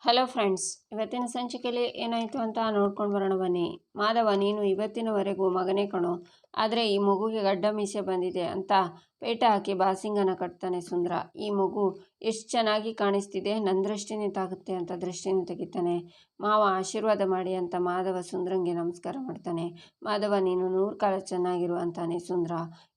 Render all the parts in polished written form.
Hello friends, ಇವತ್ತಿನ ಸಂಚಿಕೆಯಲ್ಲಿ ಏನಾಯಿತು ಅಂತ ನೋಡ್ಕೊಂಡು ಬರೋಣ ಬನ್ನಿ. ಮಾಧವ, ನೀನು ಇವತ್ತಿನವರೆಗೂ ಮಗನೇ ಕಣೋ, ಆದರೆ ಈ ಮಗುಗೆ ಗಡ್ಡ ಮೀಸೆ ಬಂದಿದೆ ಅಂತ ಪೇಟ ಹಾಕಿ ಬಾಸಿಂಗನ ಕಟ್ತಾನೆ ಸುಂದ್ರ. ಈ ಮಗು ಎಷ್ಟು ಚೆನ್ನಾಗಿ ಕಾಣಿಸ್ತಿದೆ, ನನ್ನ ದೃಷ್ಟಿನೇ ತಾಗುತ್ತೆ ಅಂತ ದೃಷ್ಟಿನೇ ತೆಗಿತಾನೆ. ಮಾವ ಆಶೀರ್ವಾದ ಮಾಡಿ ಅಂತ ಮಾಧವ ಸುಂದ್ರಂಗೆ ನಮಸ್ಕಾರ ಮಾಡ್ತಾನೆ. ಮಾಧವ, ನೀನು 100 ಕಾಲ ಚೆನ್ನಾಗಿರು ಅಂತಾನೆ ಸುಂದ್ರ.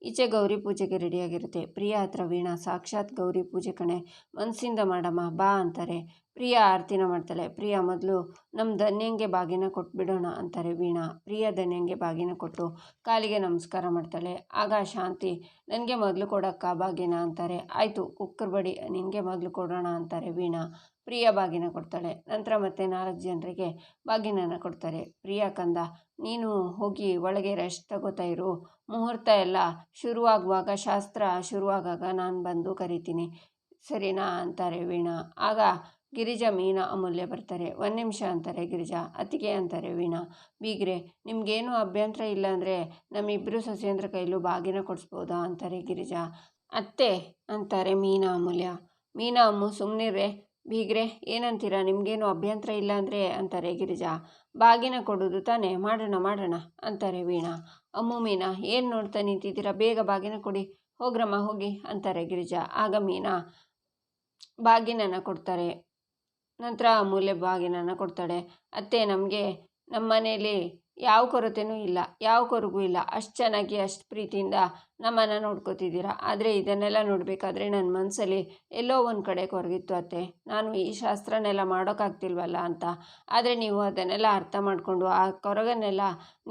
ಈಚೆ ಗೌರಿ ಪೂಜೆಗೆ ರೆಡಿಯಾಗಿರುತ್ತೆ. ಪ್ರಿಯಾ ಹತ್ರ ವೀಣಾ, ಸಾಕ್ಷಾತ್ ಗೌರಿ ಪೂಜೆ ಕಣೆ, ಮನಸ್ಸಿಂದ ಮಾಡಮ್ಮ ಬಾ ಅಂತಾರೆ. ಪ್ರಿಯಾ ಆರತಿನ ಮಾಡ್ತಾಳೆ. ಪ್ರಿಯಾ, ಮೊದಲು ನಮ್ಮ ಧನ್ಯಂಗೆ ಬಾಗಿನ ಕೊಟ್ಬಿಡೋಣ ಅಂತಾರೆ ವೀಣಾ. ಪ್ರಿಯಾ ಧನ್ಯಂಗೆ ಬಾಗಿನ ಕೊಟ್ಟು ಕಾಲಿಗೆ ನಮಸ್ಕಾರ ಮಾಡ್ತಾಳೆ. ಆಗ ಶಾಂತಿ, ನನಗೆ ಮೊದಲು ಕೊಡಕ್ಕ ಬಾಗಿನ ಅಂತಾರೆ. ಆಯಿತು, ಕುಕ್ಕರ್ ಬಡಿ, ನಿನಗೆ ಮೊದಲು ಕೊಡೋಣ ಅಂತಾರೆ ವೀಣಾ. ಪ್ರಿಯಾ ಬಾಗಿನ ಕೊಡ್ತಾಳೆ. ನಂತರ ಮತ್ತೆ 4 ಜನರಿಗೆ ಬಾಗಿನನ ಕೊಡ್ತಾರೆ. ಪ್ರಿಯಾ ಕಂದ, ನೀನು ಹೋಗಿ ಒಳಗೆ ರೆಸ್ಟ್ ತಗೋತಾ ಇರು, ಮುಹೂರ್ತ ಎಲ್ಲ ಶುರುವಾಗುವಾಗ, ಶಾಸ್ತ್ರ ಶುರುವಾಗಾಗ ನಾನು ಬಂದು ಕರಿತೀನಿ, ಸರಿನಾ ಅಂತಾರೆ ವೀಣಾ. ಆಗ ಗಿರಿಜಾ, ಮೀನಾ, ಅಮೂಲ್ಯ ಬರ್ತಾರೆ. 1 ನಿಮಿಷ ಅಂತಾರೆ ಗಿರಿಜಾ. ಅತ್ತಿಗೆ ಅಂತಾರೆ ವೀಣಾ. ಬೀಗ್ರೆ, ನಿಮಗೇನು ಅಭ್ಯಂತರ ಇಲ್ಲ ಅಂದರೆ ನಮ್ಮಿಬ್ಬರು ಸೊಸೆಯಂದ್ರ ಕೈಲೂ ಬಾಗಿನ ಕೊಡಿಸ್ಬೋದಾ ಅಂತಾರೆ ಗಿರಿಜಾ. ಅತ್ತೆ ಅಂತಾರೆ ಮೀನಾ, ಅಮೂಲ್ಯ. ಮೀನಾ, ಅಮ್ಮು ಸುಮ್ಮನಿರ್ರೆ. ಬೀಗ್ರೆ ಏನಂತೀರಾ, ನಿಮಗೇನು ಅಭ್ಯಂತರ ಇಲ್ಲ ಅಂದರೆ ಅಂತಾರೆ ಗಿರಿಜಾ. ಬಾಗಿನ ಕೊಡೋದು ತಾನೇ, ಮಾಡೋಣ ಮಾಡೋಣ ಅಂತಾರೆ ವೀಣಾ. ಅಮ್ಮು, ಮೀನಾ ಏನು ನೋಡ್ತಾ ನಿಂತಿದ್ದೀರಾ, ಬೇಗ ಬಾಗಿನ ಕೊಡಿ, ಹೋಗ್ರಮ್ಮ ಹೋಗಿ ಅಂತಾರೆ ಗಿರಿಜಾ. ಆಗ ಮೀನಾ ಬಾಗಿನನ ಕೊಡ್ತಾರೆ. ನಂತರ ಅಮೂಲ್ಯ ಬಾಗಿನನ ಕೊಡ್ತಾಳೆ. ಅತ್ತೆ, ನಮಗೆ ನಮ್ಮ ಮನೇಲಿ ಯಾವ ಕೊರತೆನೂ ಇಲ್ಲ, ಯಾವ ಕೊರಗೂ ಇಲ್ಲ, ಅಷ್ಟು ಚೆನ್ನಾಗಿ ಅಷ್ಟು ಪ್ರೀತಿಯಿಂದ ನಮ್ಮನ್ನು ನೋಡ್ಕೋತಿದ್ದೀರಾ. ಆದರೆ ಇದನ್ನೆಲ್ಲ ನೋಡಬೇಕಾದ್ರೆ ನನ್ನ ಮನಸ್ಸಲ್ಲಿ ಎಲ್ಲೋ ಒಂದು ಕಡೆ ಕೊರಗಿತ್ತು ಅತ್ತೆ, ನಾನು ಈ ಶಾಸ್ತ್ರನೆಲ್ಲ ಮಾಡೋಕ್ಕಾಗ್ತಿಲ್ವಲ್ಲ ಅಂತ. ಆದರೆ ನೀವು ಅದನ್ನೆಲ್ಲ ಅರ್ಥ ಮಾಡಿಕೊಂಡು ಆ ಕೊರಗನ್ನೆಲ್ಲ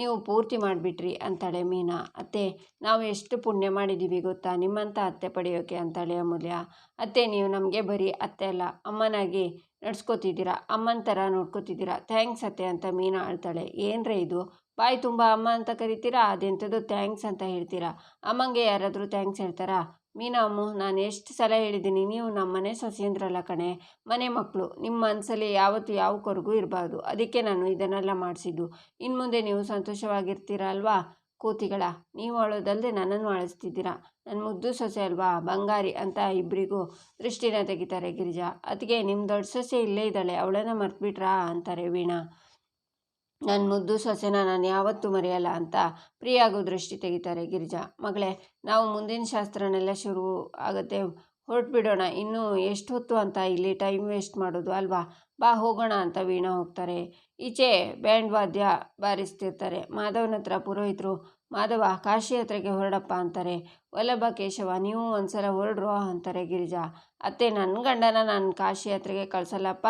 ನೀವು ಪೂರ್ತಿ ಮಾಡಿಬಿಟ್ರಿ ಅಂತಾಳೆ ಮೀನಾ. ಅತ್ತೆ, ನಾವು ಎಷ್ಟು ಪುಣ್ಯ ಮಾಡಿದ್ದೀವಿ ಗೊತ್ತಾ ನಿಮ್ಮಂಥ ಅತ್ತೆ ಪಡೆಯೋಕೆ ಅಂತಾಳೆ ಅಮೂಲ್ಯ. ಅತ್ತೆ, ನೀವು ನಮಗೆ ಬರೀ ಅತ್ತೆ ಅಲ್ಲ, ಅಮ್ಮನಾಗಿ ನಡ್ಸ್ಕೊತಿದ್ದೀರಾ, ಅಮ್ಮನ ಥರ ನೋಡ್ಕೋತಿದ್ದೀರಾ, ಥ್ಯಾಂಕ್ಸ್ ಅತ್ತೆ ಅಂತ ಮೀನಾ ಅಳ್ತಾಳೆ. ಏನ್ರೇ ಇದು, ಬಾಯಿ ತುಂಬ ಅಮ್ಮ ಅಂತ ಕರಿತೀರಾ, ಅದೆಂಥದ್ದು ಥ್ಯಾಂಕ್ಸ್ ಅಂತ ಹೇಳ್ತೀರಾ, ಅಮ್ಮಂಗೆ ಯಾರಾದರೂ ಥ್ಯಾಂಕ್ಸ್ ಹೇಳ್ತಾರಾ? ಮೀನಾ, ಅಮ್ಮು, ನಾನು ಎಷ್ಟು ಸಲ ಹೇಳಿದ್ದೀನಿ, ನೀವು ನಮ್ಮ ಮನೆ ಸೊಸೆಯಂದ್ರಲ್ಲ ಕಣೆ, ಮನೆ ಮಕ್ಕಳು, ನಿಮ್ಮ ಮನಸ್ಸಲ್ಲಿ ಯಾವತ್ತೂ ಯಾವ ಕೊರಗೂ ಇರಬಾರ್ದು, ಅದಕ್ಕೆ ನಾನು ಇದನ್ನೆಲ್ಲ ಮಾಡಿಸಿದ್ದು. ಇನ್ನು ಮುಂದೆ ನೀವು ಸಂತೋಷವಾಗಿರ್ತೀರ ಅಲ್ವಾ ಕೋತಿಗಳ, ನೀವು ಅಳೋದಲ್ಲದೆ ನನ್ನನ್ನು ಅಳಿಸ್ತಿದ್ದೀರಾ, ನನ್ನ ಮುದ್ದು ಸೊಸೆ ಅಲ್ವಾ ಬಂಗಾರಿ ಅಂತ ಇಬ್ಬರಿಗೂ ದೃಷ್ಟಿನ ತೆಗಿತಾರೆ ಗಿರಿಜಾ. ಅದಕ್ಕೆ ನಿಮ್ಮ ದೊಡ್ಡ ಸೊಸೆ ಇಲ್ಲೇ ಇದ್ದಾಳೆ, ಅವಳನ್ನು ಮರ್ತ್ಬಿಟ್ರಾ ಅಂತಾರೆ ವೀಣಾ. ನನ್ನ ಮುದ್ದು ಸೊಸೆನ ನಾನು ಯಾವತ್ತೂ ಮರೆಯಲ್ಲ ಅಂತ ಪ್ರಿಯಾಗೂ ದೃಷ್ಟಿ ತೆಗಿತಾರೆ ಗಿರಿಜಾ. ಮಗಳೇ, ನಾವು ಮುಂದಿನ ಶಾಸ್ತ್ರನೆಲ್ಲ ಶುರು ಆಗುತ್ತೆ, ಹೊರಟ್ಬಿಡೋಣ, ಇನ್ನೂ ಎಷ್ಟು ಹೊತ್ತು ಅಂತ ಇಲ್ಲಿ ಟೈಮ್ ವೇಸ್ಟ್ ಮಾಡೋದು ಅಲ್ವಾ, ಬಾ ಹೋಗೋಣ ಅಂತ ವೀಣಾ ಹೋಗ್ತಾರೆ. ಈಚೆ ಬ್ಯಾಂಡ್ ವಾದ್ಯ ಬಾರಿಸ್ತಿರ್ತಾರೆ. ಮಾಧವನ ಹತ್ರ ಪುರೋಹಿತರು, ಮಾಧವ ಕಾಶಿ ಹತ್ರಕ್ಕೆ ಹೊರಡಪ್ಪ ಅಂತಾರೆ. ವಲ್ಲಭ, ಕೇಶವ ನೀವು ಒಂದ್ಸಲ ಹೊರಡ್ರೋ ಅಂತಾರೆ ಗಿರಿಜಾ. ಅತ್ತೆ, ನನ್ನ ಗಂಡನ ನಾನು ಕಾಶಿ ಯಾತ್ರೆಗೆ ಕಳ್ಸಲ್ಲಪ್ಪ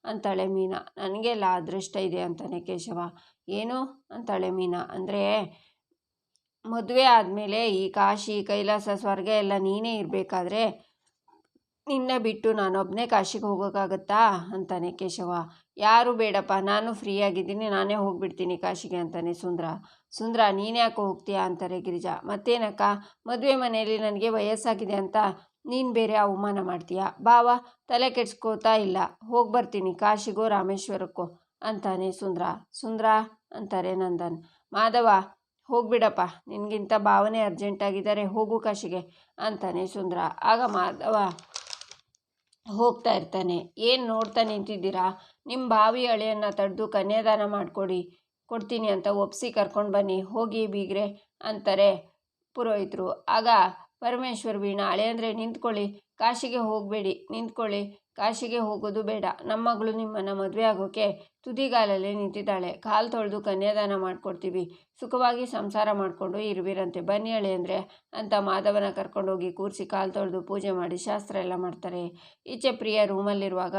ಅಂತಾಳೆ ಮೀನಾ. ನನಗೆಲ್ಲ ಅದೃಷ್ಟ ಇದೆ ಅಂತಾನೆ ಕೇಶವ. ಏನು ಅಂತಾಳೆ ಮೀನಾ. ಅಂದರೆ ಮದುವೆ ಆದಮೇಲೆ ಈ ಕಾಶಿ, ಕೈಲಾಸ, ಸ್ವರ್ಗ ಎಲ್ಲ ನೀನೇ ಇರಬೇಕಾದ್ರೆ ನಿನ್ನ ಬಿಟ್ಟು ನಾನೊಬ್ಬನೇ ಕಾಶಿಗೆ ಹೋಗೋಕ್ಕಾಗತ್ತಾ ಅಂತಾನೆ ಕೇಶವ. ಯಾರು ಬೇಡಪ್ಪ, ನಾನು ಫ್ರೀ ಆಗಿದ್ದೀನಿ, ನಾನೇ ಹೋಗ್ಬಿಡ್ತೀನಿ ಕಾಶಿಗೆ ಅಂತಾನೆ ಸುಂದ್ರ, ನೀನ್ಯಾಕೆ ಹೋಗ್ತೀಯಾ ಅಂತಾರೆ ಗಿರಿಜಾ. ಮತ್ತೇನಕ್ಕ, ಮದುವೆ ಮನೆಯಲ್ಲಿ ನನಗೆ ವಯಸ್ಸಾಗಿದೆ ಅಂತ ನೀನು ಬೇರೆ ಅವಮಾನ ಮಾಡ್ತೀಯಾ, ಬಾವ ತಲೆ ಕೆಡ್ಸ್ಕೋತಾ ಇಲ್ಲ, ಹೋಗಿ ಬರ್ತೀನಿ ಕಾಶಿಗೋ ರಾಮೇಶ್ವರಕ್ಕೋ ಅಂತಾನೆ ಸುಂದ್ರ ಅಂತಾರೆ ನಂದನ್. ಮಾಧವ, ಹೋಗ್ಬಿಡಪ್ಪ, ನಿನಗಿಂತ ಭಾವನೆ ಅರ್ಜೆಂಟಾಗಿದ್ದಾರೆ, ಹೋಗು ಕಾಶಿಗೆ ಅಂತಾನೆ ಸುಂದ್ರ. ಆಗ ಮಾಧವ ಹೋಗ್ತಾ ಇರ್ತಾನೆ. ಏನು ನೋಡ್ತಾ ನಿಂತಿದ್ದೀರಾ, ನಿಮ್ಮ ಭಾವಿ ಅಳಿಯನ್ನು ತಡೆದು ಕನ್ಯಾದಾನ ಕೊಡ್ತೀನಿ ಅಂತ ಒಪ್ಪಿಸಿ ಕರ್ಕೊಂಡು ಬನ್ನಿ, ಹೋಗಿ ಬೀಗ್ರೆ ಅಂತಾರೆ ಪುರೋಹಿತರು. ಆಗ ಪರಮೇಶ್ವರ್, ವೀಣಾ, ಅಳಿಯಂದ್ರೆ ನಿಂತ್ಕೊಳ್ಳಿ, ಕಾಶಿಗೆ ಹೋಗಬೇಡಿ, ನಿಂತ್ಕೊಳ್ಳಿ, ಕಾಶಿಗೆ ಹೋಗೋದು ಬೇಡ, ನಮ್ಮ ಮಗಳು ನಿಮ್ಮನ್ನು ಮದುವೆ ಆಗೋಕ್ಕೆ ತುದಿಗಾಲಲ್ಲಿ ನಿಂತಿದ್ದಾಳೆ, ಕಾಲು ತೊಳೆದು ಕನ್ಯಾದಾನ ಮಾಡಿಕೊಡ್ತೀವಿ, ಸುಖವಾಗಿ ಸಂಸಾರ ಮಾಡಿಕೊಂಡು ಇರುವಿರಂತೆ, ಬನ್ನಿ ಅಳಿಯಂದ್ರೆ ಅಂತ ಮಾಧವನ ಕರ್ಕೊಂಡೋಗಿ ಕೂರಿಸಿ ಕಾಲು ತೊಳೆದು ಪೂಜೆ ಮಾಡಿ ಶಾಸ್ತ್ರ ಎಲ್ಲ ಮಾಡ್ತಾರೆ. ಈಚೆ ಪ್ರಿಯ ರೂಮಲ್ಲಿರುವಾಗ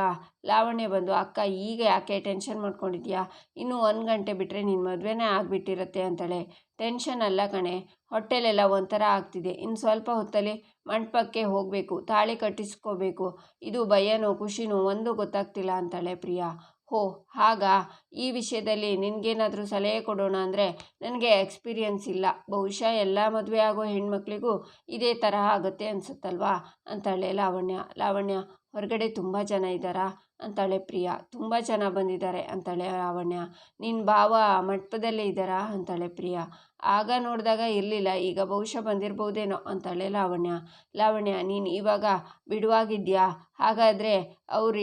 ಲಾವಣ್ಯ ಬಂದು, ಅಕ್ಕ ಈಗ ಯಾಕೆ ಟೆನ್ಷನ್ ಮಾಡ್ಕೊಂಡಿದ್ಯಾ, ಇನ್ನೂ 1 ಗಂಟೆ ಬಿಟ್ಟರೆ ನಿನ್ನ ಮದುವೆನೇ ಆಗಿಬಿಟ್ಟಿರತ್ತೆ ಅಂತಾಳೆ. ಟೆನ್ಷನ್ ಅಲ್ಲ ಕಣೆ, ಹೊಟ್ಟೆಲೆಲ್ಲ ಒಂಥರ ಆಗ್ತಿದೆ, ಇನ್ನು ಸ್ವಲ್ಪ ಹೊತ್ತಲ್ಲಿ ಮಂಟಪಕ್ಕೆ ಹೋಗಬೇಕು, ತಾಳಿ ಕಟ್ಟಿಸ್ಕೋಬೇಕು, ಇದು ಭಯನೋ ಖುಷಿನೋ ಒಂದು ಗೊತ್ತಾಗ್ತಿಲ್ಲ ಅಂತಾಳೆ ಪ್ರಿಯಾ. ಹೋ ಹಾಗಾ, ಈ ವಿಷಯದಲ್ಲಿ ನಿನಗೇನಾದರೂ ಸಲಹೆ ಕೊಡೋಣ ಅಂದರೆ ನನಗೆ ಎಕ್ಸ್ಪೀರಿಯನ್ಸ್ ಇಲ್ಲ, ಬಹುಶಃ ಎಲ್ಲ ಮದುವೆ ಆಗೋ ಹೆಣ್ಮಕ್ಳಿಗೂ ಇದೇ ತರಹ ಆಗುತ್ತೆ ಅನಿಸುತ್ತಲ್ವಾ ಅಂತಾಳೆ ಲಾವಣ್ಯ. ಹೊರಗಡೆ ತುಂಬ ಜನ ಇದ್ದಾರಾ ಅಂತಾಳೆ ಪ್ರಿಯಾ. ತುಂಬ ಜನ ಬಂದಿದ್ದಾರೆ ಅಂತಾಳೆ ಲಾವಣ್ಯ. ನಿನ್ನ ಭಾವ ಮಂಟಪದಲ್ಲೇ ಇದ್ದಾರಾ ಅಂತಾಳೆ ಪ್ರಿಯಾ. ಆಗ ನೋಡಿದಾಗ ಇರಲಿಲ್ಲ, ಈಗ ಬಹುಶಃ ಬಂದಿರ್ಬೋದೇನೋ ಅಂತಾಳೆ ಲಾವಣ್ಯ. ನೀನು ಇವಾಗ ಬಿಡುವಾಗಿದ್ಯಾ, ಹಾಗಾದರೆ ಅವ್ರು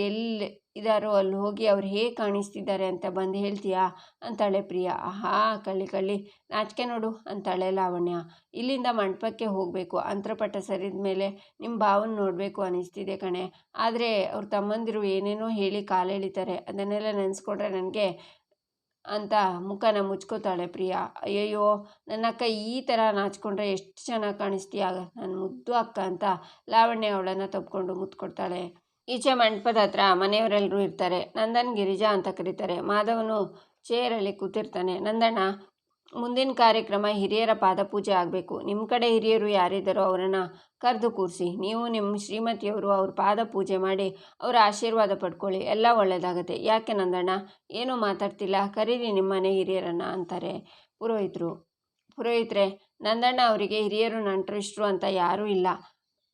ಇದಾರೋ ಅಲ್ಲಿ ಹೋಗಿ ಅವ್ರು ಹೇಗೆ ಕಾಣಿಸ್ತಿದ್ದಾರೆ ಅಂತ ಬಂದು ಹೇಳ್ತೀಯಾ ಅಂತಾಳೆ ಪ್ರಿಯಾ. ಆಹಾ ಕಳ್ಳಿ ನಾಚಿಕೆ ನೋಡು ಅಂತಾಳೆ ಲಾವಣ್ಯ. ಇಲ್ಲಿಂದ ಮಂಟಪಕ್ಕೆ ಹೋಗಬೇಕು, ಅಂತರಪಟ್ಟ ಸರಿದ ಮೇಲೆ ನಿಮ್ಮ ಭಾವನ ನೋಡಬೇಕು ಅನ್ನಿಸ್ತಿದೆ ಕಣೆ. ಆದರೆ ಅವ್ರ ತಮ್ಮಂದಿರು ಏನೇನೋ ಹೇಳಿ ಕಾಲೆಳಿತಾರೆ, ಅದನ್ನೆಲ್ಲ ನೆನೆಸ್ಕೊಂಡ್ರೆ ನನಗೆ ಅಂತ ಮುಖನ ಮುಚ್ಕೋತಾಳೆ ಪ್ರಿಯಾ. ಅಯ್ಯಯ್ಯೋ ನನ್ನ ಅಕ್ಕ ಈ ಥರ ನಾಚ್ಕೊಂಡ್ರೆ ಎಷ್ಟು ಚೆನ್ನಾಗಿ ಕಾಣಿಸ್ತೀಯ ನನ್ನ ಮುದ್ದು ಅಕ್ಕ ಅಂತ ಲಾವಣ್ಯ ಅವಳನ್ನು ತಪ್ಕೊಂಡು ಮುತ್ಕೊಡ್ತಾಳೆ. ಈಚೆ ಮಂಟಪದ ಹತ್ರ ಮನೆಯವರೆಲ್ಲರೂ ಇರ್ತಾರೆ. ನಂದನ್ ಗಿರಿಜಾ ಅಂತ ಕರೀತಾರೆ. ಮಾಧವನು ಚೇರಲ್ಲಿ ಕೂತಿರ್ತಾನೆ. ನಂದಣ್ಣ, ಮುಂದಿನ ಕಾರ್ಯಕ್ರಮ ಹಿರಿಯರ ಪಾದಪೂಜೆ ಆಗಬೇಕು. ನಿಮ್ಮ ಕಡೆ ಹಿರಿಯರು ಯಾರಿದ್ದಾರೋ ಅವರನ್ನು ಕರೆದು ಕೂರಿಸಿ. ನೀವು ನಿಮ್ಮ ಶ್ರೀಮತಿಯವರು ಅವ್ರ ಪಾದ ಪೂಜೆ ಮಾಡಿ ಅವರ ಆಶೀರ್ವಾದ ಪಡ್ಕೊಳ್ಳಿ, ಎಲ್ಲ ಒಳ್ಳೆಯದಾಗತ್ತೆ. ಯಾಕೆ ನಂದಣ್ಣ ಏನೂ ಮಾತಾಡ್ತಿಲ್ಲ, ಕರೀರಿ ನಿಮ್ಮನೆ ಹಿರಿಯರನ್ನು ಅಂತಾರೆ ಪುರೋಹಿತರೆ. ನಂದಣ್ಣ ಅವರಿಗೆ ಹಿರಿಯರು ನಂಟರಿಷ್ಟರು ಅಂತ ಯಾರೂ ಇಲ್ಲ,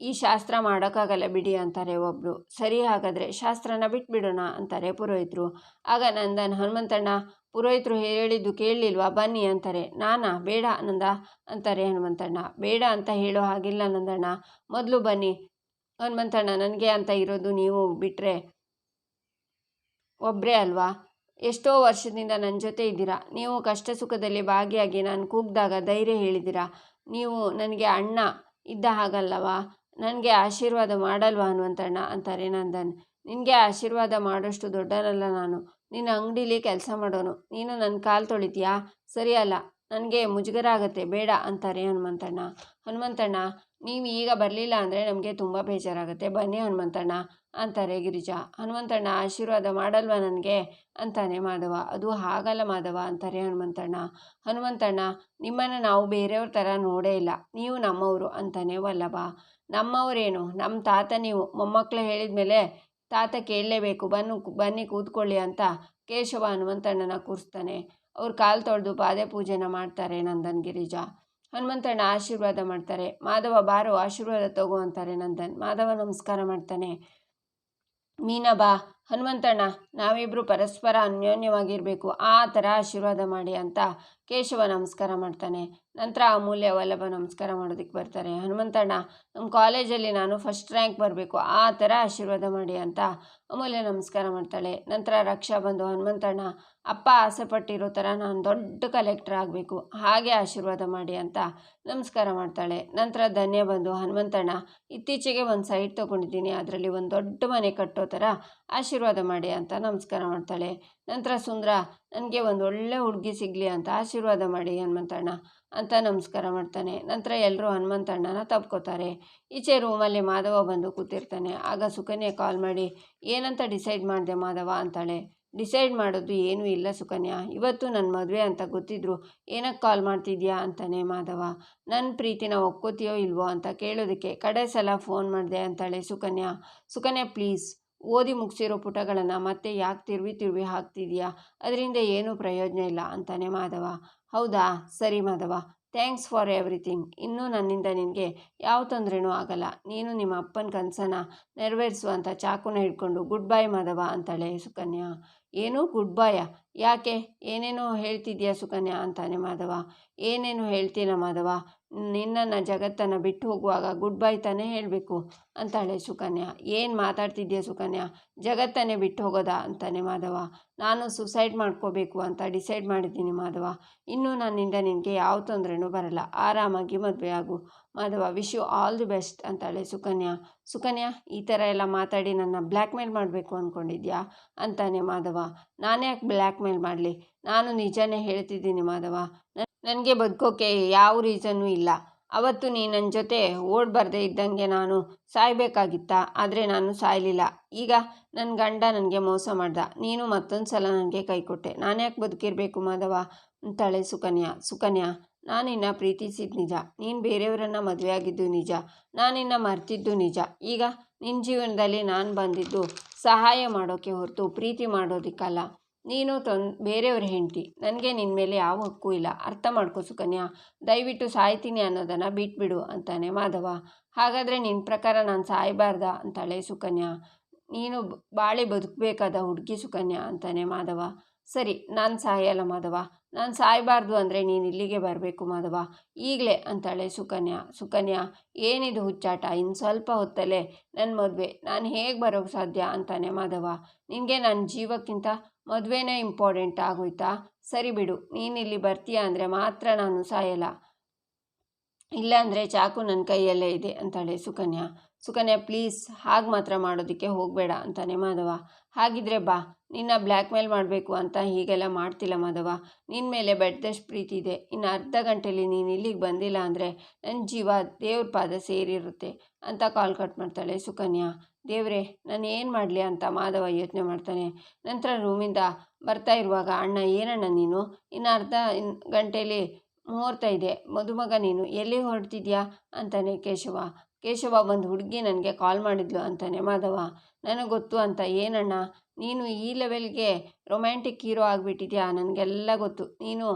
ಈ ಶಾಸ್ತ್ರ ಮಾಡೋಕ್ಕಾಗಲ್ಲ ಬಿಡಿ ಅಂತಾರೆ ಒಬ್ಬರು. ಸರಿ, ಹಾಗಾದರೆ ಶಾಸ್ತ್ರನ ಬಿಟ್ಬಿಡೋಣ ಅಂತಾರೆ ಪುರೋಹಿತರು. ಆಗ ನಂದನ್, ಹನುಮಂತಣ್ಣ, ಪುರೋಹಿತರು ಹೇಳಿದ್ದು ಕೇಳಲಿಲ್ವಾ, ಬನ್ನಿ ಅಂತಾರೆ. ನಾನಾ, ಬೇಡ ನಂದ ಅಂತಾರೆ ಹನುಮಂತಣ್ಣ. ಬೇಡ ಅಂತ ಹೇಳೋ ಹಾಗಿಲ್ಲ ನಂದಣ್ಣ, ಮೊದಲು ಬನ್ನಿ. ಹನುಮಂತಣ್ಣ, ನನಗೆ ಅಂತ ಇರೋದು ನೀವು ಬಿಟ್ಟರೆ ಒಬ್ಬರೇ ಅಲ್ವಾ? ಎಷ್ಟೋ ವರ್ಷದಿಂದ ನನ್ನ ಜೊತೆ ಇದ್ದೀರಾ. ನೀವು ಕಷ್ಟ ಸುಖದಲ್ಲಿ ಭಾಗಿಯಾಗಿ ನಾನು ಕೂಗಿದಾಗ ಧೈರ್ಯ ಹೇಳಿದ್ದೀರಾ. ನೀವು ನನಗೆ ಅಣ್ಣ ಇದ್ದ ಹಾಗಲ್ಲವಾ? ನನಗೆ ಆಶೀರ್ವಾದ ಮಾಡಲ್ವಾ ಹನುಮಂತಣ್ಣ ಅಂತಾರೆ ನಂದನ್. ನಿನಗೆ ಆಶೀರ್ವಾದ ಮಾಡೋಷ್ಟು ದೊಡ್ಡನಲ್ಲ ನಾನು, ನಿನ್ನ ಅಂಗಡೀಲಿ ಕೆಲಸ ಮಾಡೋನು. ನೀನು ನನ್ನ ಕಾಲು ತೊಳಿತೀಯಾ? ಸರಿ ಅಲ್ಲ, ನನಗೆ ಮುಜುಗರ ಆಗತ್ತೆ, ಬೇಡ ಅಂತಾರೆ ಹನುಮಂತಣ್ಣ, ನೀವು ಈಗ ಬರಲಿಲ್ಲ ಅಂದರೆ ನಮಗೆ ತುಂಬ ಬೇಜಾರಾಗುತ್ತೆ. ಬನ್ನಿ ಹನುಮಂತಣ್ಣ ಅಂತಾರೆ ಗಿರಿಜಾ. ಹನುಮಂತಣ್ಣ, ಆಶೀರ್ವಾದ ಮಾಡಲ್ವಾ ನನಗೆ ಅಂತಾನೆ ಮಾಧವ. ಅದು ಹಾಗಲ್ಲ ಮಾಧವ ಅಂತಾರೆ ಹನುಮಂತಣ್ಣ, ನಿಮ್ಮನ್ನು ನಾವು ಬೇರೆಯವ್ರ ಥರ ನೋಡೇ ಇಲ್ಲ, ನೀವು ನಮ್ಮವರು ಅಂತಾನೆ ವಲ್ಲಭ. ನಮ್ಮವರೇನು, ನಮ್ಮ ತಾತ ನೀವು. ಮೊಮ್ಮಕ್ಕಳು ಹೇಳಿದ ಮೇಲೆ ತಾತ ಕೇಳಲೇಬೇಕು. ಬನ್ನಿ ಕೂತ್ಕೊಳ್ಳಿ ಅಂತ ಕೇಶವ ಹನುಮಂತಣ್ಣನ ಕೂರಿಸ್ತಾನೆ. ಅವ್ರು ಕಾಲು ತೊಳೆದು ಪಾದೆ ಪೂಜೆನ ಮಾಡ್ತಾರೆ ನಂದನ್ ಗಿರಿಜಾ. ಹನುಮಂತಣ್ಣ ಆಶೀರ್ವಾದ ಮಾಡ್ತಾರೆ. ಮಾಧವ, ಬಾರೋ ಆಶೀರ್ವಾದ ತಗೋ ಅಂತಾರೆ ನಂದನ್. ಮಾಧವ ನಮಸ್ಕಾರ ಮಾಡ್ತಾನೆ. ಮೀನಾ ಬಾ. ಹನುಮಂತಣ್ಣ, ನಾವಿಬ್ಬರು ಪರಸ್ಪರ ಅನ್ಯೋನ್ಯವಾಗಿರಬೇಕು, ಆ ಥರ ಆಶೀರ್ವಾದ ಮಾಡಿ ಅಂತ ಕೇಶವ ನಮಸ್ಕಾರ ಮಾಡ್ತಾನೆ. ನಂತರ ಅಮೂಲ್ಯ ವಲ್ಲಭ ನಮಸ್ಕಾರ ಮಾಡೋದಕ್ಕೆ ಬರ್ತಾರೆ. ಹನುಮಂತಣ್ಣ, ನಮ್ಮ ಕಾಲೇಜಲ್ಲಿ ನಾನು ಫಸ್ಟ್ ರ್ಯಾಂಕ್ ಬರಬೇಕು, ಆ ಥರ ಆಶೀರ್ವಾದ ಮಾಡಿ ಅಂತ ಅಮೂಲ್ಯ ನಮಸ್ಕಾರ ಮಾಡ್ತಾಳೆ. ನಂತರ ರಕ್ಷಾ ಬಂದು, ಹನುಮಂತಣ್ಣ, ಅಪ್ಪ ಆಸೆ ಪಟ್ಟಿರೋ ಥರ ನಾನು ದೊಡ್ಡ ಕಲೆಕ್ಟರ್ ಆಗಬೇಕು, ಹಾಗೆ ಆಶೀರ್ವಾದ ಮಾಡಿ ಅಂತ ನಮಸ್ಕಾರ ಮಾಡ್ತಾಳೆ. ನಂತರ ಧನ್ಯ ಬಂದು, ಹನುಮಂತಣ್ಣ, ಇತ್ತೀಚೆಗೆ ಒಂದು ಸೈಟ್ ತೊಗೊಂಡಿದ್ದೀನಿ, ಅದರಲ್ಲಿ ಒಂದು ದೊಡ್ಡ ಮನೆ ಕಟ್ಟೋ ಥರ ಆಶೀರ್ವಾದ ಮಾಡಿ ಅಂತ ನಮಸ್ಕಾರ ಮಾಡ್ತಾಳೆ. ನಂತರ ಸುಂದರ, ನನಗೆ ಒಂದು ಒಳ್ಳೆ ಹುಡುಗಿ ಸಿಗಲಿ ಅಂತ ಆಶೀರ್ವಾದ ಮಾಡಿ ಹನುಮಂತಣ್ಣ ಅಂತ ನಮಸ್ಕಾರ ಮಾಡ್ತಾನೆ. ನಂತರ ಎಲ್ಲರೂ ಹನುಮಂತಣ್ಣನ ತಪ್ಕೋತಾರೆ. ಈಚೆ ರೂಮಲ್ಲಿ ಮಾಧವ ಬಂದು ಕೂತಿರ್ತಾನೆ. ಆಗ ಸುಕನ್ಯಾ ಕಾಲ್ ಮಾಡಿ, ಏನಂತ ಡಿಸೈಡ್ ಮಾಡಿದೆ ಮಾಧವ ಅಂತಾಳೆ. ಡಿಸೈಡ್ ಮಾಡೋದು ಏನೂ ಇಲ್ಲ ಸುಕನ್ಯಾ, ಇವತ್ತು ನನ್ನ ಮದುವೆ ಅಂತ ಗೊತ್ತಿದ್ರು ಏನಕ್ಕೆ ಕಾಲ್ ಮಾಡ್ತಿದ್ಯಾ ಅಂತಾನೆ ಮಾಧವ. ನನ್ನ ಪ್ರೀತಿನ ಒಪ್ಕೋತೀಯೋ ಇಲ್ವೋ ಅಂತ ಕೇಳೋದಕ್ಕೆ ಕಡೆ ಸಲ ಫೋನ್ ಮಾಡಿದೆ ಅಂತಾಳೆ ಸುಕನ್ಯಾ ಪ್ಲೀಸ್, ಓದಿ ಮುಗಿಸಿರೋ ಪುಟಗಳನ್ನು ಮತ್ತೆ ಯಾಕೆ ತಿರುವಿ ಹಾಕ್ತಿದ್ಯಾ, ಅದರಿಂದ ಏನೂ ಪ್ರಯೋಜನ ಇಲ್ಲ ಅಂತಾನೆ ಮಾಧವ. ಹೌದಾ, ಸರಿ ಮಾಧವ, ಥ್ಯಾಂಕ್ಸ್ ಫಾರ್ ಎವ್ರಿಥಿಂಗ್. ಇನ್ನೂ ನನ್ನಿಂದ ನಿನಗೆ ಯಾವ ತೊಂದರೆನೂ ಆಗಲ್ಲ. ನೀನು ನಿಮ್ಮ ಅಪ್ಪನ ಕನಸನ್ನು ನೆರವೇರಿಸುವಂಥ ಚಾಕುನ ಹಿಡ್ಕೊಂಡು ಗುಡ್ ಬೈ ಮಾಧವ ಅಂತಾಳೆ ಸುಕನ್ಯಾ. ಏನು ಗುಡ್ ಬಾಯ? ಯಾಕೆ, ಏನೇನೋ ಹೇಳ್ತಿದ್ಯಾ ಸುಕನ್ಯಾ ಅಂತಾನೆ ಮಾಧವ. ಏನೇನು ಹೇಳ್ತೀನ ಮಾಧವ, ನಿನ್ನನ್ನು ಜಗತ್ತನ್ನು ಬಿಟ್ಟು ಹೋಗುವಾಗ ಗುಡ್ ಬೈ ತಾನೇ ಹೇಳಬೇಕು ಅಂತಾಳೆ ಸುಕನ್ಯಾ. ಏನು ಮಾತಾಡ್ತಿದ್ಯಾ ಸುಕನ್ಯಾ, ಜಗತ್ತನ್ನೇ ಬಿಟ್ಟು ಹೋಗೋದಾ ಅಂತಾನೆ ಮಾಧವ. ನಾನು ಸುಸೈಡ್ ಮಾಡ್ಕೋಬೇಕು ಅಂತ ಡಿಸೈಡ್ ಮಾಡಿದ್ದೀನಿ ಮಾಧವ. ಇನ್ನೂ ನನ್ನಿಂದ ನಿನಗೆ ಯಾವ ತೊಂದರೆನೂ ಬರಲ್ಲ, ಆರಾಮಾಗಿ ಮದುವೆ ಆಗು Madhava. Wish you all the best ಅಂತಾಳೆ ಸುಕನ್ಯಾ, ಈ ಥರ ಎಲ್ಲ ಮಾತಾಡಿ ನನ್ನ ಬ್ಲ್ಯಾಕ್ ಮೇಲ್ ಮಾಡಬೇಕು ಅಂದ್ಕೊಂಡಿದ್ಯಾ ಅಂತಾನೆ ಮಾಧವ. ನಾನ್ಯಾಕೆ ಬ್ಲ್ಯಾಕ್ ಮೇಲ್ ಮಾಡಲಿ, ನಾನು ನಿಜನೇ ಹೇಳ್ತಿದ್ದೀನಿ ಮಾಧವ. ನನಗೆ ಬದುಕೋಕೆ ಯಾವ ರೀಸನ್ನೂ ಇಲ್ಲ. ಅವತ್ತು ನೀ ನನ್ನ ಜೊತೆ ಓಡಬಾರ್ದೇ ಇದ್ದಂಗೆ ನಾನು ಸಾಯಬೇಕಾಗಿತ್ತಾ, ಆದರೆ ನಾನು ಸಾಯಲಿಲ್ಲ. ಈಗ ನನ್ನ ಗಂಡ ನನಗೆ ಮೋಸ ಮಾಡ್ದ, ನೀನು ಮತ್ತೊಂದು ಸಲ ನನಗೆ ಕೈ ಕೊಟ್ಟೆ, ನಾನ್ಯಾಕೆ ಬದುಕಿರಬೇಕು ಮಾಧವ ಅಂತಾಳೆ ಸುಕನ್ಯಾ, ನಾನಿನ್ನ ಪ್ರೀತಿಸಿದ್ದು ನಿಜ, ನೀನು ಬೇರೆಯವರನ್ನು ಮದುವೆ ಆಗಿದ್ದು ನಿಜ, ನಾನಿನ್ನ ಮರ್ತಿದ್ದು ನಿಜ. ಈಗ ನಿನ್ನ ಜೀವನದಲ್ಲಿ ನಾನು ಬಂದಿದ್ದು ಸಹಾಯ ಮಾಡೋಕ್ಕೆ ಹೊರತು ಪ್ರೀತಿ ಮಾಡೋದಕ್ಕಲ್ಲ. ನೀನು ಬೇರೆಯವ್ರ ಹೆಂಡತಿ, ನನಗೆ ನಿನ್ನ ಮೇಲೆ ಯಾವ ಹಕ್ಕೂ ಇಲ್ಲ, ಅರ್ಥ ಮಾಡ್ಕೋ ಸುಕನ್ಯಾ. ದಯವಿಟ್ಟು ಸಾಯ್ತೀನಿ ಅನ್ನೋದನ್ನು ಬಿಟ್ಬಿಡು ಅಂತಾನೆ ಮಾಧವ. ಹಾಗಾದರೆ ನಿನ್ನ ಪ್ರಕಾರ ನಾನು ಸಾಯಬಾರ್ದಾ ಅಂತಾಳೆ ಸುಕನ್ಯಾ. ನೀನು ಬಾಳಿ ಬದುಕಬೇಕಾದ ಹುಡುಗಿ ಸುಕನ್ಯಾ ಅಂತಾನೆ ಮಾಧವ. ಸರಿ, ನಾನು ಸಾಯಲ್ಲ ಮಾಧವ. ನಾನು ಸಾಯಬಾರ್ದು ಅಂದರೆ ನೀನು ಇಲ್ಲಿಗೆ ಬರಬೇಕು ಮಾಧವ, ಈಗಲೇ ಅಂತಾಳೆ ಸುಕನ್ಯಾ. ಸುಕನ್ಯಾ, ಏನಿದು ಹುಚ್ಚಾಟ? ಇನ್ನು ಸ್ವಲ್ಪ ಹೊತ್ತಲ್ಲೇ ನನ್ನ ಮದುವೆ, ನಾನು ಹೇಗೆ ಬರೋಕ್ಕೆ ಸಾಧ್ಯ ಅಂತಾನೆ ಮಾಧವ. ನಿನಗೆ ನನ್ನ ಜೀವಕ್ಕಿಂತ ಮದುವೆನೇ ಇಂಪಾರ್ಟೆಂಟ್ ಆಗೋಯ್ತಾ? ಸರಿ ಬಿಡು, ನೀನು ಇಲ್ಲಿ ಬರ್ತೀಯ ಅಂದರೆ ಮಾತ್ರ ನಾನು ಸಾಯಲ್ಲ, ಇಲ್ಲಾಂದರೆ ಚಾಕು ನನ್ನ ಕೈಯಲ್ಲೇ ಇದೆ ಅಂತಾಳೆ ಸುಕನ್ಯಾ. ಸುಕನ್ಯಾ, ಪ್ಲೀಸ್ ಹಾಗೆ ಮಾತ್ರ ಮಾಡೋದಕ್ಕೆ ಹೋಗಬೇಡ ಅಂತಾನೆ ಮಾಧವ. ಹಾಗಿದ್ರೆ ಬಾ, ನಿನ್ನ ಬ್ಲ್ಯಾಕ್ ಮೇಲ್ ಮಾಡಬೇಕು ಅಂತ ಹೀಗೆಲ್ಲ ಮಾಡ್ತಿಲ್ಲ ಮಾಧವ. ನಿನ್ನ ಮೇಲೆ ಬೆಟ್ಟದಷ್ಟು ಪ್ರೀತಿ ಇದೆ. ಇನ್ನು ಅರ್ಧ ಗಂಟೆಯಲ್ಲಿ ನೀನು ಇಲ್ಲಿಗೆ ಬಂದಿಲ್ಲ ಅಂದರೆ ನನ್ನ ಜೀವ ದೇವ್ರ ಪಾದ ಸೇರಿರುತ್ತೆ ಅಂತ ಕಾಲ್ ಕಟ್ ಮಾಡ್ತಾಳೆ ಸುಕನ್ಯಾ. ದೇವ್ರೆ, ನಾನು ಏನು ಮಾಡಲಿ ಅಂತ ಮಾಧವ ಯೋಚನೆ ಮಾಡ್ತಾನೆ. ನಂತರ ರೂಮಿಂದ ಬರ್ತಾ ಇರುವಾಗ, ಅಣ್ಣ ಏನಣ್ಣ ನೀನು, ಇನ್ನು ಅರ್ಧ ಗಂಟೆಯಲ್ಲಿ ಮುಹೂರ್ತ ಇದೆ, ಮದುಮಗ ನೀನು ಎಲ್ಲಿ ಹೊರಡ್ತಿದ್ಯಾ ಅಂತಾನೆ ಕೇಶವ. ಕೇಶವ, ಒಂದು ಹುಡುಗಿ ನನಗೆ ಕಾಲ್ ಮಾಡಿದ್ಲು ಅಂತಾನೆ ಮಾಧವ. ನನಗೆ ಗೊತ್ತು ಅಂತ. ಏನಣ್ಣ ನೀನು ಈ ಲೆವೆಲ್ಗೆ ರೊಮ್ಯಾಂಟಿಕ್ ಹೀರೋ ಆಗಿಬಿಟ್ಟಿದ್ಯಾ? ನನಗೆಲ್ಲ ಗೊತ್ತು. ನೀನು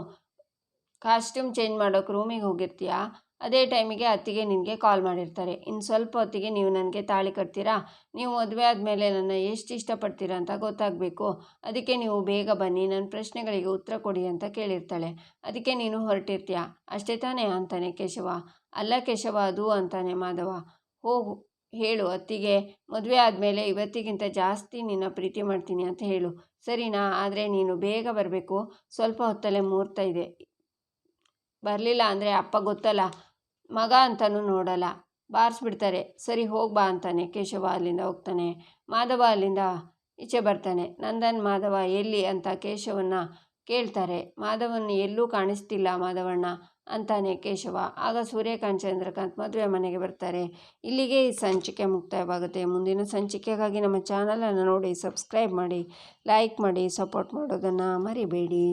ಕಾಸ್ಟ್ಯೂಮ್ ಚೇಂಜ್ ಮಾಡೋಕೆ ರೂಮಿಗೆ ಹೋಗಿರ್ತೀಯಾ, ಅದೇ ಟೈಮಿಗೆ ಅತ್ತಿಗೆ ನಿನಗೆ ಕಾಲ್ ಮಾಡಿರ್ತಾರೆ. ಇನ್ನು ಸ್ವಲ್ಪ ಹೊತ್ತಿಗೆ ನೀವು ನನಗೆ ತಾಳಿ ಕಟ್ತೀರಾ, ನೀವು ಮದುವೆ ಆದಮೇಲೆ ನನ್ನ ಎಷ್ಟು ಇಷ್ಟಪಡ್ತೀರಾ ಅಂತ ಗೊತ್ತಾಗಬೇಕು, ಅದಕ್ಕೆ ನೀವು ಬೇಗ ಬನ್ನಿ, ನನ್ನ ಪ್ರಶ್ನೆಗಳಿಗೆ ಉತ್ತರ ಕೊಡಿ ಅಂತ ಕೇಳಿರ್ತಾಳೆ. ಅದಕ್ಕೆ ನೀನು ಹೊರಟಿರ್ತೀಯ ಅಷ್ಟೇ ತಾನೇ ಅಂತಾನೆ ಕೇಶವ. ಅಲ್ಲ ಕೇಶವ, ಅದು ಅಂತಾನೆ ಮಾಧವ. ಹೋಗು ಹೇಳು ಅತ್ತಿಗೆ, ಮದುವೆ ಆದಮೇಲೆ ಇವತ್ತಿಗಿಂತ ಜಾಸ್ತಿ ನಿನ್ನ ಪ್ರೀತಿ ಮಾಡ್ತೀನಿ ಅಂತ ಹೇಳು, ಸರಿನಾ? ಆದರೆ ನೀನು ಬೇಗ ಬರಬೇಕು, ಸ್ವಲ್ಪ ಹೊತ್ತಲ್ಲೇ ಮುಹೂರ್ತ ಇದೆ. ಬರಲಿಲ್ಲ ಅಂದರೆ ಅಪ್ಪ ಗೊತ್ತಲ್ಲ, ಮಗ ಅಂತಲೂ ನೋಡಲ್ಲ, ಬಾರಿಸ್ಬಿಡ್ತಾರೆ. ಸರಿ ಹೋಗ್ಬಾ ಅಂತಾನೆ ಕೇಶವ ಅಲ್ಲಿಂದ ಹೋಗ್ತಾನೆ. ಮಾಧವ ಅಲ್ಲಿಂದ ಈಚೆ ಬರ್ತಾನೆ. ನಂದನ್, ಮಾಧವ ಎಲ್ಲಿ ಅಂತ ಕೇಶವನ್ನ ಕೇಳ್ತಾರೆ. ಮಾಧವನ್ನ ಎಲ್ಲೂ ಕಾಣಿಸ್ತಿಲ್ಲ ಮಾಧವಣ್ಣ ಅಂತಾನೆ ಕೇಶವ. ಆಗ ಸೂರ್ಯಕಾಂತ್ ಚಂದ್ರಕಾಂತ್ ಮದುವೆ ಮನೆಗೆ ಬರ್ತಾರೆ. ಇಲ್ಲಿಗೆ ಈ ಸಂಚಿಕೆ ಮುಕ್ತಾಯವಾಗುತ್ತೆ. ಮುಂದಿನ ಸಂಚಿಕೆಗಾಗಿ ನಮ್ಮ ಚಾನಲನ್ನು ನೋಡಿ ಸಬ್ಸ್ಕ್ರೈಬ್ ಮಾಡಿ, ಲೈಕ್ ಮಾಡಿ, ಸಪೋರ್ಟ್ ಮಾಡೋದನ್ನು ಮರಿಬೇಡಿ.